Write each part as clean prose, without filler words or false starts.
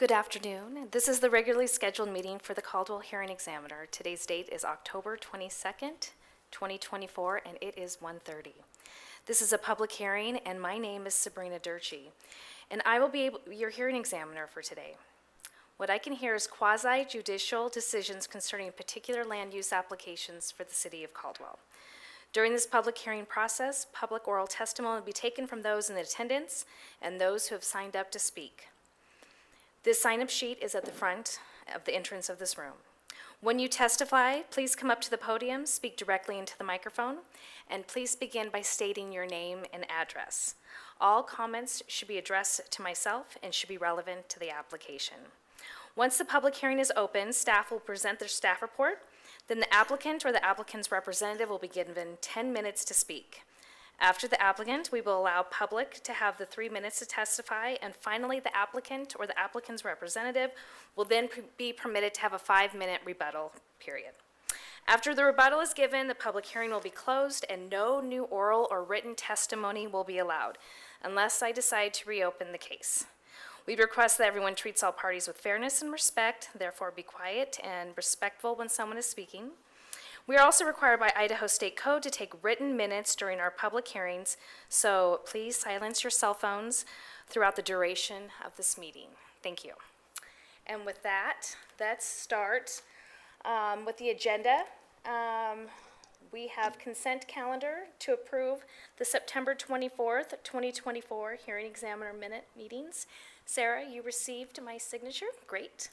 Good afternoon. This is the regularly scheduled meeting for the Caldwell Hearing Examiner. Today's date is October 22nd, 2024, and it is 1:30. This is a public hearing, and my name is Sabrina Durchie, and I will be your hearing examiner for today. What I can hear is quasi-judicial decisions concerning particular land use applications for the city of Caldwell. During this public hearing process, public oral testimony will be taken from those in attendance and those who have signed up to speak. This sign-up sheet is at the front of the entrance of this room. When you testify, please come up to the podium, speak directly into the microphone, and please begin by stating your name and address. All comments should be addressed to myself and should be relevant to the application. Once the public hearing is open, staff will present their staff report. Then the applicant or the applicant's representative will be given 10 minutes to speak. After the applicant, we will allow public to have the 3 minutes to testify, and finally, the applicant or the applicant's representative will then be permitted to have a 5-minute rebuttal period. After the rebuttal is given, the public hearing will be closed, and no new oral or written testimony will be allowed, unless I decide to reopen the case. We request that everyone treats all parties with fairness and respect, therefore be quiet and respectful when someone is speaking. We are also required by Idaho State Code to take written minutes during our public hearings, so please silence your cell phones throughout the duration of this meeting. Thank you. And with that, let's start with the agenda. We have consent calendar to approve the September 24th, 2024 hearing examiner minute meetings. Sarah, you received my signature. Great.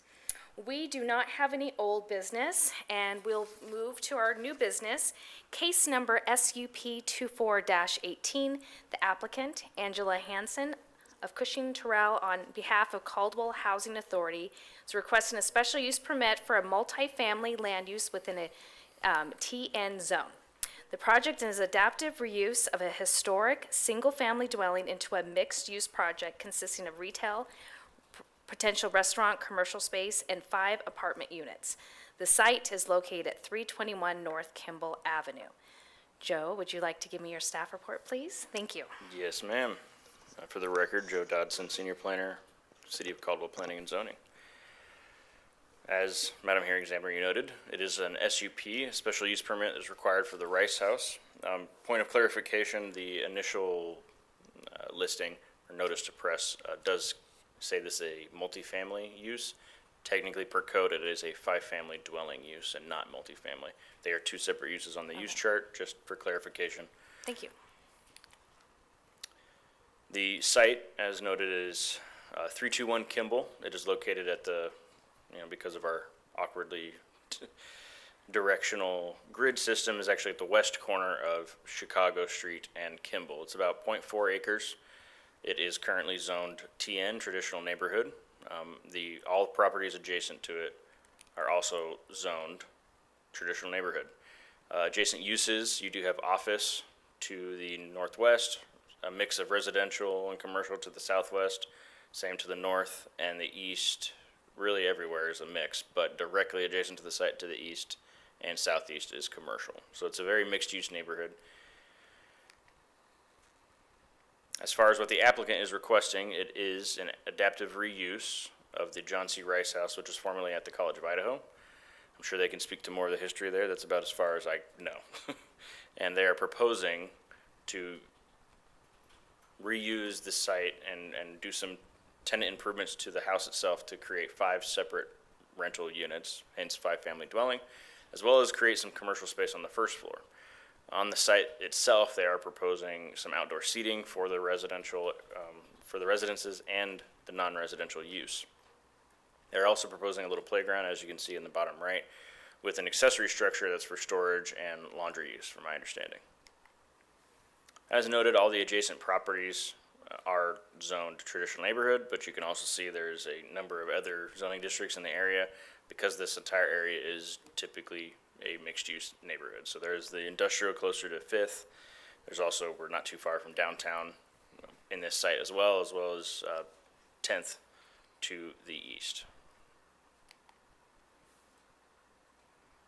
We do not have any old business, and we'll move to our new business. Case number SUP24-18, the applicant, Angela Hansen of Cushing Terrell, on behalf of Caldwell Housing Authority, is requesting a special use permit for a multifamily land use within a TN zone. The project is adaptive reuse of a historic single-family dwelling into a mixed-use project consisting of retail, potential restaurant, commercial space, and 5 apartment units. The site is located at 321 North Kimball Avenue. Joe, would you like to give me your staff report, please? Thank you. Yes, ma'am. For the record, Joe Dodson, Senior Planner, City of Caldwell Planning and Zoning. As Madam Hearing Examiner, you noted, it is an SUP, a special use permit is required for the Rice House. Point of clarification, the initial listing or notice to press does say this is a multifamily use. Technically, per code, it is a 5-family dwelling use and not multifamily. They are 2 separate uses on the use chart, just for clarification. Thank you. The site, as noted, is 321 Kimball. It is located at the, because of our awkwardly directional grid system, is actually at the west corner of Chicago Street and Kimball. It's about 0.4 acres. It is currently zoned TN, Traditional Neighborhood. All properties adjacent to it are also zoned Traditional Neighborhood. Adjacent uses, you do have office to the northwest, a mix of residential and commercial to the southwest, same to the north and the east. Really everywhere is a mix, but directly adjacent to the site to the east and southeast is commercial. So it's a very mixed-use neighborhood. As far as what the applicant is requesting, it is an adaptive reuse of the John C. Rice House, which was formerly at the College of Idaho. I'm sure they can speak to more of the history there. That's about as far as I know. And they are proposing to reuse the site and do some tenant improvements to the house itself to create 5 separate rental units, hence 5-family dwelling, as well as create some commercial space on the first floor. On the site itself, they are proposing some outdoor seating for the residential, for the residences and the non-residential use. They're also proposing a little playground, as you can see in the bottom right, with an accessory structure that's for storage and laundry use, from my understanding. As noted, all the adjacent properties are zoned Traditional Neighborhood, but you can also see there's a number of other zoning districts in the area because this entire area is typically a mixed-use neighborhood. So there's the industrial closer to 5th. There's also, we're not too far from downtown in this site as well as 10th to the east.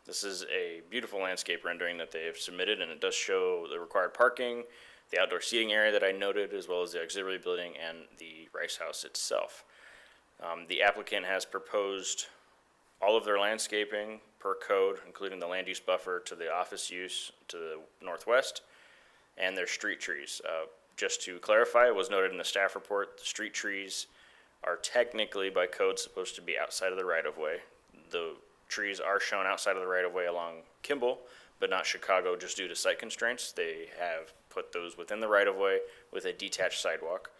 This is a beautiful landscape rendering that they have submitted, and it does show the required parking, the outdoor seating area that I noted, as well as the auxiliary building and the Rice House itself. The applicant has proposed all of their landscaping per code, including the land use buffer to the office use to the northwest, and their street trees. Just to clarify, it was noted in the staff report, the street trees are technically by code supposed to be outside of the right-of-way. The trees are shown outside of the right-of-way along Kimball, but not Chicago, just due to site constraints. They have put those within the right-of-way with a detached sidewalk.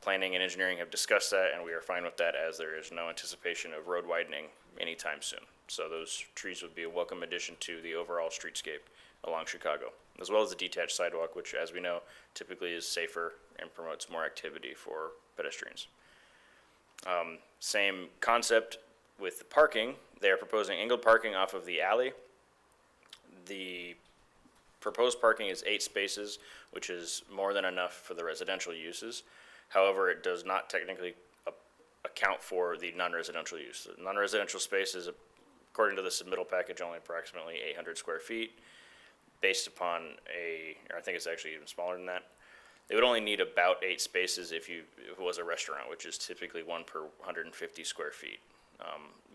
Planning and engineering have discussed that, and we are fine with that as there is no anticipation of road widening anytime soon. So those trees would be a welcome addition to the overall streetscape along Chicago, as well as the detached sidewalk, which, as we know, typically is safer and promotes more activity for pedestrians. Same concept with the parking. They are proposing angled parking off of the alley. The proposed parking is 8 spaces, which is more than enough for the residential uses. However, it does not technically account for the non-residential use. The non-residential space is, according to the submittal package, only approximately 800 square feet, based upon or I think it's actually even smaller than that. They would only need about 8 spaces if it was a restaurant, which is typically 1 per 150 square feet.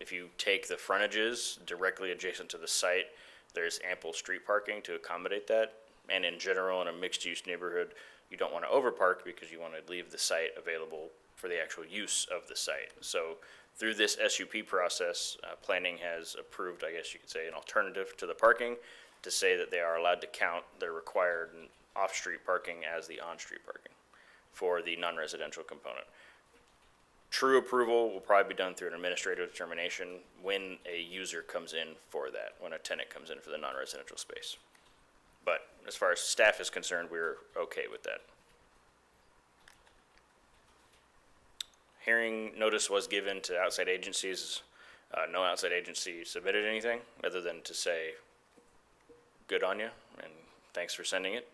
If you take the frontages directly adjacent to the site, there's ample street parking to accommodate that. And in general, in a mixed-use neighborhood, you don't want to overpark because you want to leave the site available for the actual use of the site. So through this SUP process, planning has approved, I guess you could say, an alternative to the parking to say that they are allowed to count their required off-street parking as the on-street parking for the non-residential component. True approval will probably be done through an administrative determination when a user comes in for that, when a tenant comes in for the non-residential space. But as far as staff is concerned, we're okay with that. Hearing notice was given to outside agencies. No outside agency submitted anything other than to say, good on you, and thanks for sending it.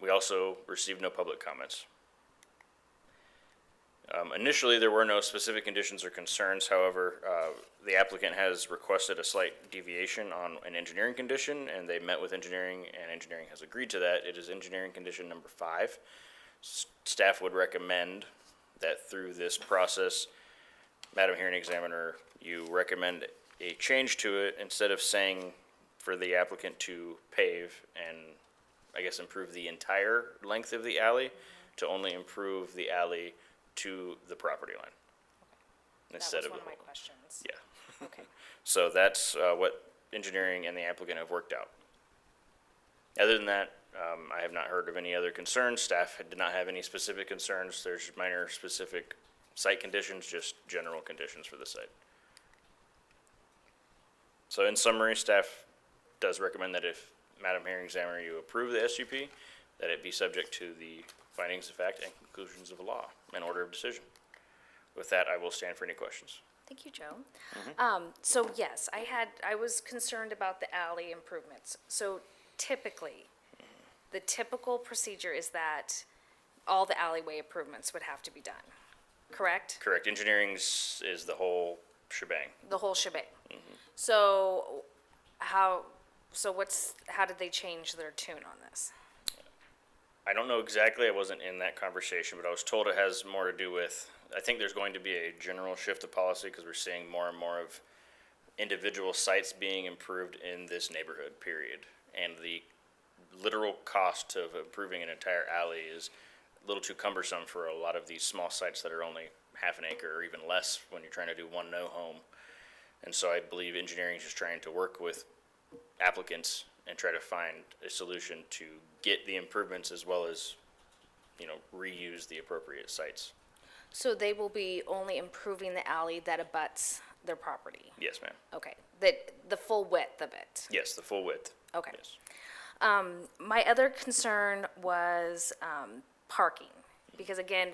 We also received no public comments. Initially, there were no specific conditions or concerns. However, the applicant has requested a slight deviation on an engineering condition, and they met with engineering, and engineering has agreed to that. It is engineering condition number 5. Staff would recommend that through this process, Madam Hearing Examiner, you recommend a change to it instead of saying for the applicant to pave and, I guess, improve the entire length of the alley, to only improve the alley to the property line. Instead That was of one of my questions. Yeah. Okay. So that's what engineering and the applicant have worked out. Other than that, I have not heard of any other concerns. Staff did not have any specific concerns. There's minor specific site conditions, just general conditions for the site. So in summary, staff does recommend that if Madam Hearing Examiner, you approve the SUP, that it be subject to the findings of fact and conclusions of law and order of decision. With that, I will stand for any questions. Thank you, Joe. So yes, I was concerned about the alley improvements. So typically, the typical procedure is that all the alleyway improvements would have to be done, correct? Correct. Engineering is the whole shebang. The whole shebang. So how did they change their tune on this? I don't know exactly. I wasn't in that conversation, but I was told it has more to do with, I think there's going to be a general shift of policy because we're seeing more and more of individual sites being improved in this neighborhood, period. And the literal cost of improving an entire alley is a little too cumbersome for a lot of these small sites that are only half an acre or even less when you're trying to do one no home. And so I believe engineering is just trying to work with applicants and try to find a solution to get the improvements as well as, reuse the appropriate sites. So they will be only improving the alley that abuts their property? Yes, ma'am. Okay, the full width of it? Yes, the full width. Okay. Yes. My other concern was parking, because again,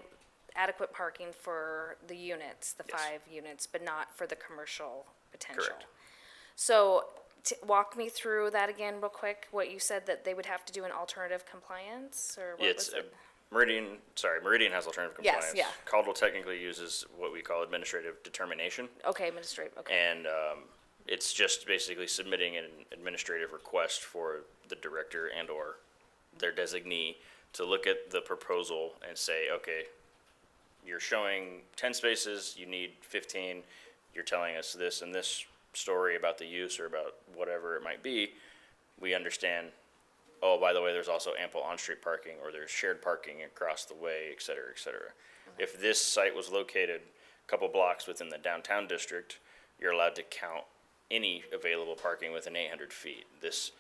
adequate parking for the units, the Yes. 5 units, but not for the commercial potential. Correct. So walk me through that again real quick, what you said that they would have to do an alternative compliance, or what It's was it? Meridian has alternative Yes, compliance. yeah. Caldwell technically uses what we call administrative determination. Okay, administrative, okay, And it's just basically submitting an administrative request for the director and/or their designee to look at the proposal and say, okay, you're showing 10 spaces, you need 15, you're telling us this and this story about the use or about whatever it might be, we understand, oh, by the way, there's also ample on-street parking, or there's shared parking across the way, et cetera, et cetera. If this site was located a couple blocks within the downtown district, you're allowed to count any available parking within 800 feet. This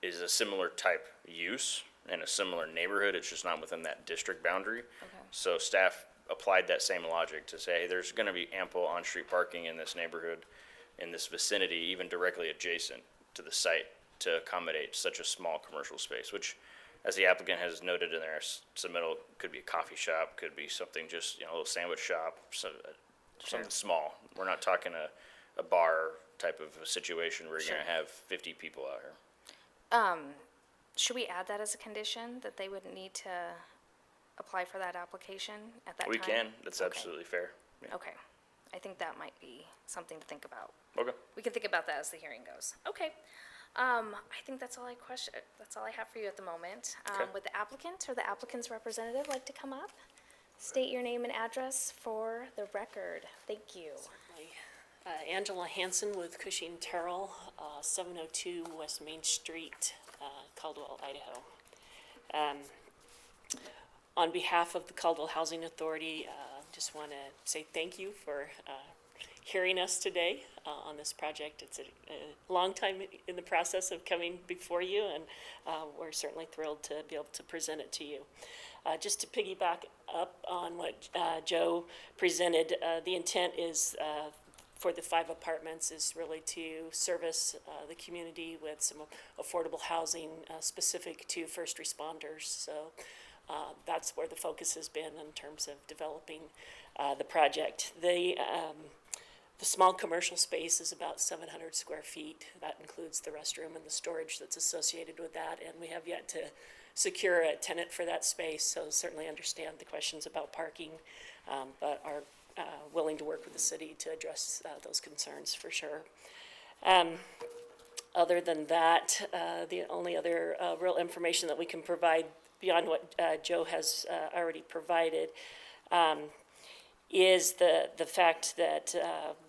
is a similar type use in a similar neighborhood, it's just not within that district boundary. So staff applied that same logic to say, hey, there's gonna be ample on-street parking in this neighborhood, in this vicinity, even directly adjacent to the site, to accommodate such a small commercial space, which, as the applicant has noted in their submittal, could be a coffee shop, could be something just, a little sandwich shop, something small. We're not talking a bar type of a situation where you're gonna have 50 people out here. Should we add that as a condition, that they would need to apply for that application at that time? We can, that's Okay. absolutely fair. Yeah. Okay, I think that might be something to think about. Okay. We can think about that as the hearing goes. Okay. I think that's all I have for you at the moment. Okay. Would the applicant or the applicant's representative like to come up? State your name and address for the record. Thank you. Angela Hansen with Cushing Terrell, 702 West Main Street, Caldwell, Idaho. On behalf of the Caldwell Housing Authority, just want to say thank you for hearing us today on this project. It's a long time in the process of coming before you, and we're certainly thrilled to be able to present it to you. Just to piggyback up on what Joe presented, the intent is for the 5 apartments is really to service the community with some affordable housing specific to first responders. So that's where the focus has been in terms of developing the project. The small commercial space is about 700 square feet. That includes the restroom and the storage that's associated with that, and we have yet to secure a tenant for that space, so certainly understand the questions about parking, but are willing to work with the city to address those concerns for sure. Other than that, the only other real information that we can provide beyond what Joe has already provided is the fact that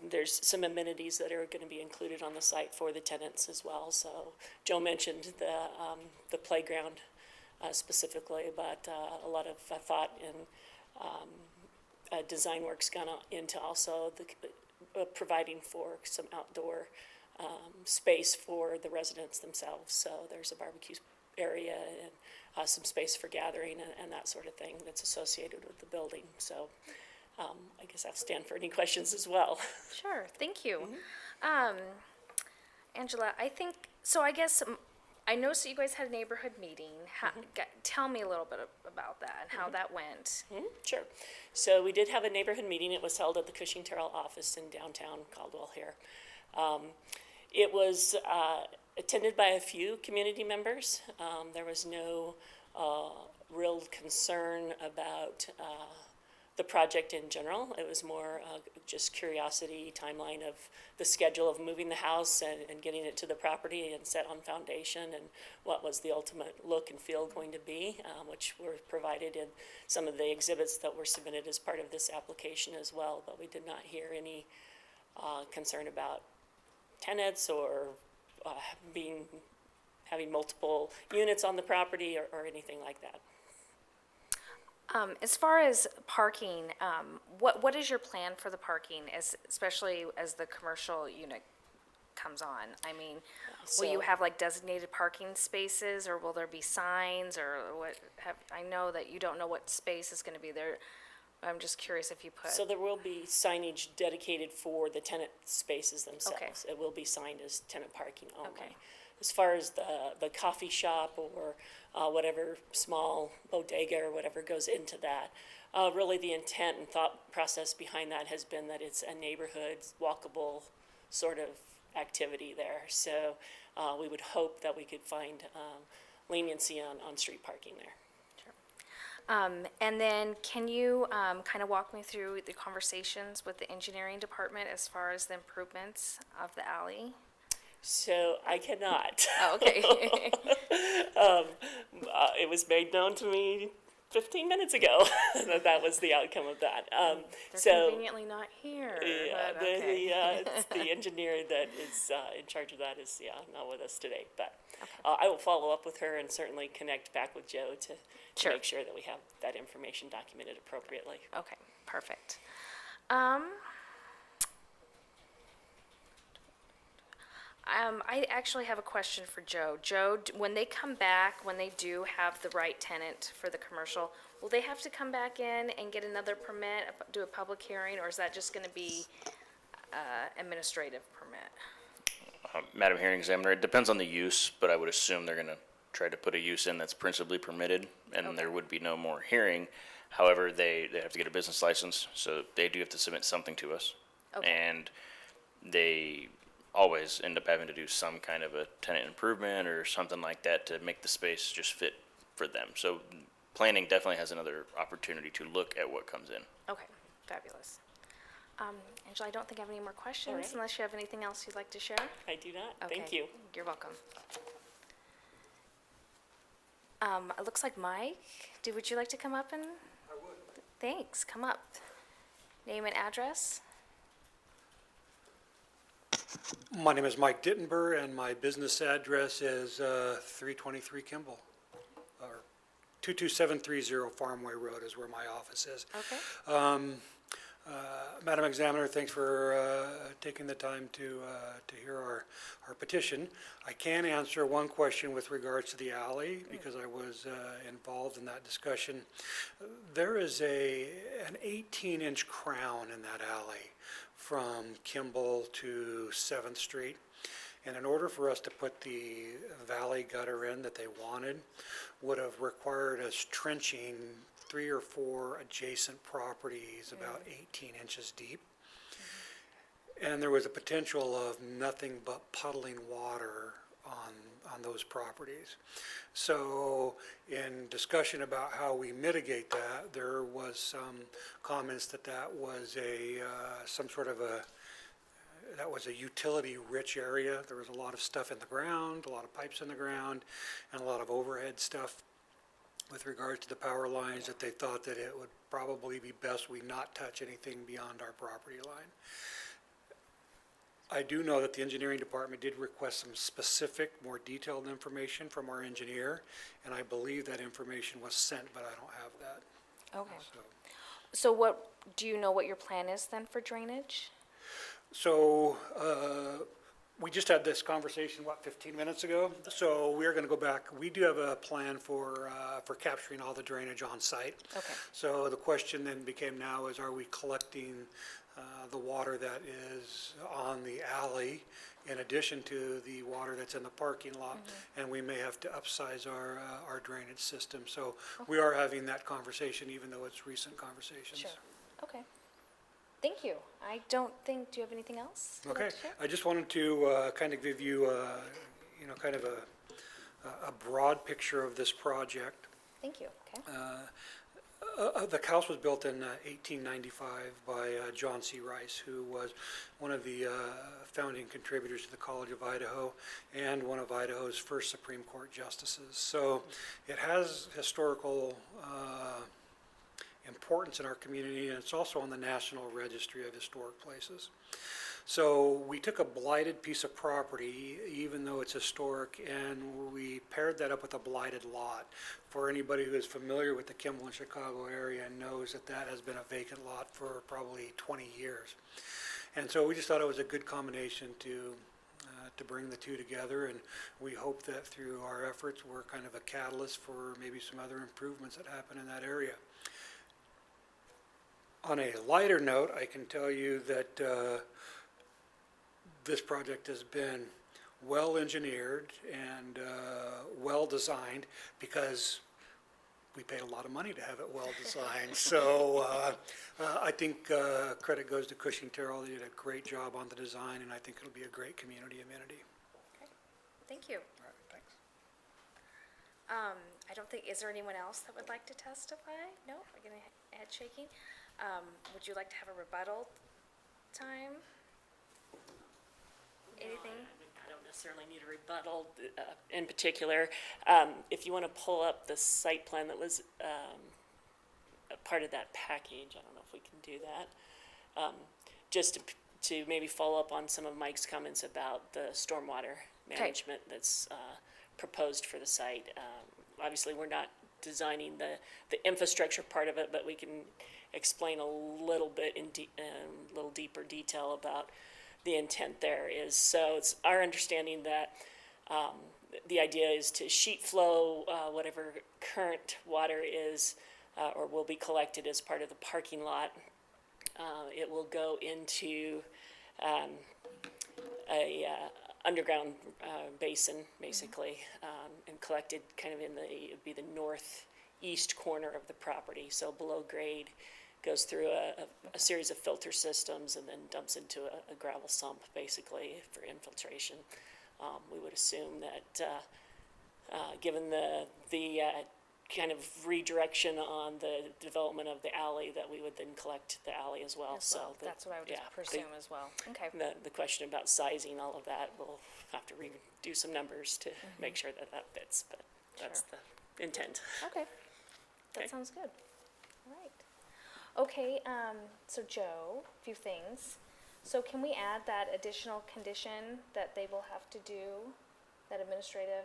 there's some amenities that are going to be included on the site for the tenants as well. So Joe mentioned the playground specifically, but a lot of thought and design work's gone into also the providing for some outdoor space for the residents themselves. So there's a barbecue area and some space for gathering and that sort of thing that's associated with the building. So I guess I'll stand for any questions as well. Sure, thank you. Angela, I guess, I noticed that you guys had a neighborhood meeting. Tell me a little bit about that and how that went. Sure. So we did have a neighborhood meeting. It was held at the Cushing Terrell office in downtown Caldwell here. It was attended by a few community members. There was no real concern about the project in general. It was more just curiosity, timeline of the schedule of moving the house and getting it to the property and set on foundation, and what was the ultimate look and feel going to be, which were provided in some of the exhibits that were submitted as part of this application as well. But we did not hear any concern about tenants or having multiple units on the property or anything like that. As far as parking, what is your plan for the parking, especially as the commercial unit comes on? I mean, will you So- have like designated parking spaces, or will there be signs, or what? I know that you don't know what space is going to be there. I'm just curious if you put. So there will be signage dedicated for the tenant spaces themselves. It will be signed as tenant parking only. Okay. As far as the coffee shop or whatever small bodega or whatever goes into that, really the intent and thought process behind that has been that it's a neighborhood walkable sort of activity there. So we would hope that we could find leniency on street parking there. And then can you kind of walk me through the conversations with the engineering department as far as the improvements of the alley? So I cannot. Oh, okay. It was made known to me 15 minutes ago that was the outcome of that. They're So conveniently not here, yeah, but okay. it's the engineer that is in charge of that is not with us today. But I will follow up with her and certainly connect back with Joe to Sure. make sure that we have that information documented appropriately. Okay, perfect. I actually have a question for Joe. Joe, when they come back, when they do have the right tenant for the commercial, will they have to come back in and get another permit, do a public hearing, or is that just gonna be, administrative permit? Madam Hearing Examiner, it depends on the use, but I would assume they're gonna try to put a use in that's principally permitted, and there would be no more hearing. However, they have to get a business license, so they do have to submit something to us. Okay. And they always end up having to do some kind of a tenant improvement or something like that to make the space just fit for them. So planning definitely has another opportunity to look at what comes in. Okay, fabulous. Angela, I don't think I have any more questions, right. unless you have anything else you'd like to share? I do not. Thank Okay, you. You're welcome. It looks like Mike, would you like to come up and? I would. Thanks, come up. Name and address? My name is Mike Dittenber, and my business address is 323 Kimball, or 22730 Farmway Road is where my office is. Okay, Madam Examiner, thanks for taking the time to hear our petition. I can answer one question with regards to the alley, because I was involved in that discussion. There is an 18-inch crown in that alley from Kimball to 7th Street. And in order for us to put the valley gutter in that they wanted, would have required us trenching 3 or 4 adjacent properties about 18 inches deep. And there was a potential of nothing but puddling water on those properties. So in discussion about how we mitigate that, there was some comments that was some sort of that was a utility-rich area. There was a lot of stuff in the ground, a lot of pipes in the ground, and a lot of overhead stuff with regard to the power lines, that they thought that it would probably be best we not touch anything beyond our property line. I do know that the engineering department did request some specific, more detailed information from our engineer, and I believe that information was sent, but I don't have that. okay. So, So do you know what your plan is then for drainage? So, we just had this conversation, 15 minutes ago? So we're gonna go back. We do have a plan for capturing all the drainage on site. Okay. So the question then became now is, are we collecting the water that is on the alley in addition to the water that's in the parking lot? And we may have to upsize our drainage system. So we are having that conversation, even though it's recent conversations. Sure, okay. Thank you. Do you have anything else you'd like Okay, to share? I just wanted to kind of give you, kind of a broad picture of this project. Thank you, okay. The house was built in 1895 by John C. Rice, who was one of the founding contributors to the College of Idaho and one of Idaho's first Supreme Court justices. So it has historical importance in our community, and it's also on the National Registry of Historic Places. So we took a blighted piece of property, even though it's historic, and we paired that up with a blighted lot. For anybody who is familiar with the Kimball and Chicago area knows that that has been a vacant lot for probably 20 years. And so we just thought it was a good combination to bring the two together, and we hope that through our efforts, we're kind of a catalyst for maybe some other improvements that happen in that area. On a lighter note, I can tell you that this project has been well engineered and well designed, because we paid a lot of money to have it well designed. So I think credit goes to Cushing Terrell. They did a great job on the design, and I think it'll be a great community amenity. Okay. Thank you. All right, thanks. I don't think, is there anyone else that would like to testify? No, we're getting head shaking. Would you like to have a rebuttal time? Anything? I don't necessarily need a rebuttal in particular. If you want to pull up the site plan that was part of that package. I don't know if we can do that. Just to maybe follow up on some of Mike's comments about the stormwater management that's proposed for the site. Obviously, we're not designing the infrastructure part of it, but we can explain a little bit in a little deeper detail about the intent there is. So it's our understanding that the idea is to sheet flow whatever current water is or will be collected as part of the parking lot. It will go into a underground basin, basically, and collected kind of in it would be the northeast corner of the property, so below grade, goes through a series of filter systems and then dumps into a gravel sump, basically, for infiltration. We would assume that, given the kind of redirection on the development of the alley, that we would then collect the alley as well. As well. So That's what I would just presume as well. Okay. the question about sizing, all of that, we'll have to redo some numbers to make sure that that fits, but that's the intent. Okay. That Okay. sounds good. All right. Okay, so Joe, a few things. So can we add that additional condition that they will have to do, that administrative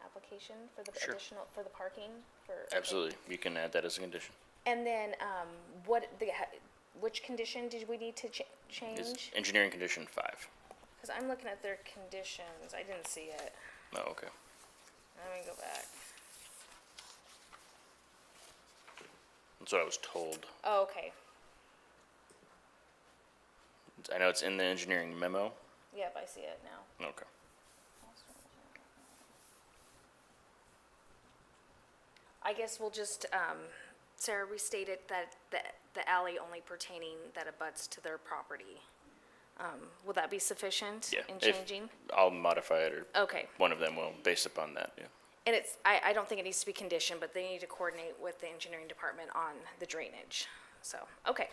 application for the Sure. additional, for the parking? Okay. Absolutely, you can add that as a condition. And then, which condition did we need to Is change? engineering condition 5. Because I'm looking at their conditions, I didn't see it. Oh, okay. Let me go back. That's what I was told. Oh, okay. I know it's in the engineering memo. Yep, I see it now. Okay. I guess we'll just, Sarah restated that the alley only pertaining that abuts to their property. Will that be sufficient Yeah. in if- changing? I'll modify it, or Okay, one of them will, based upon that, yeah. and it's, I don't think it needs to be conditioned, but they need to coordinate with the engineering department on the drainage. So, okay.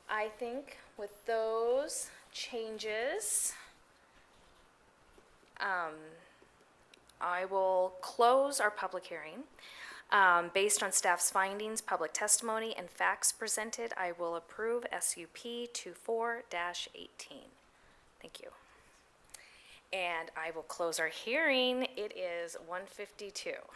I think with those changes, I will close our public hearing. Based on staff's findings, public testimony, and facts presented, I will approve SUP 24-18. Thank you. And I will close our hearing. It is 1:52.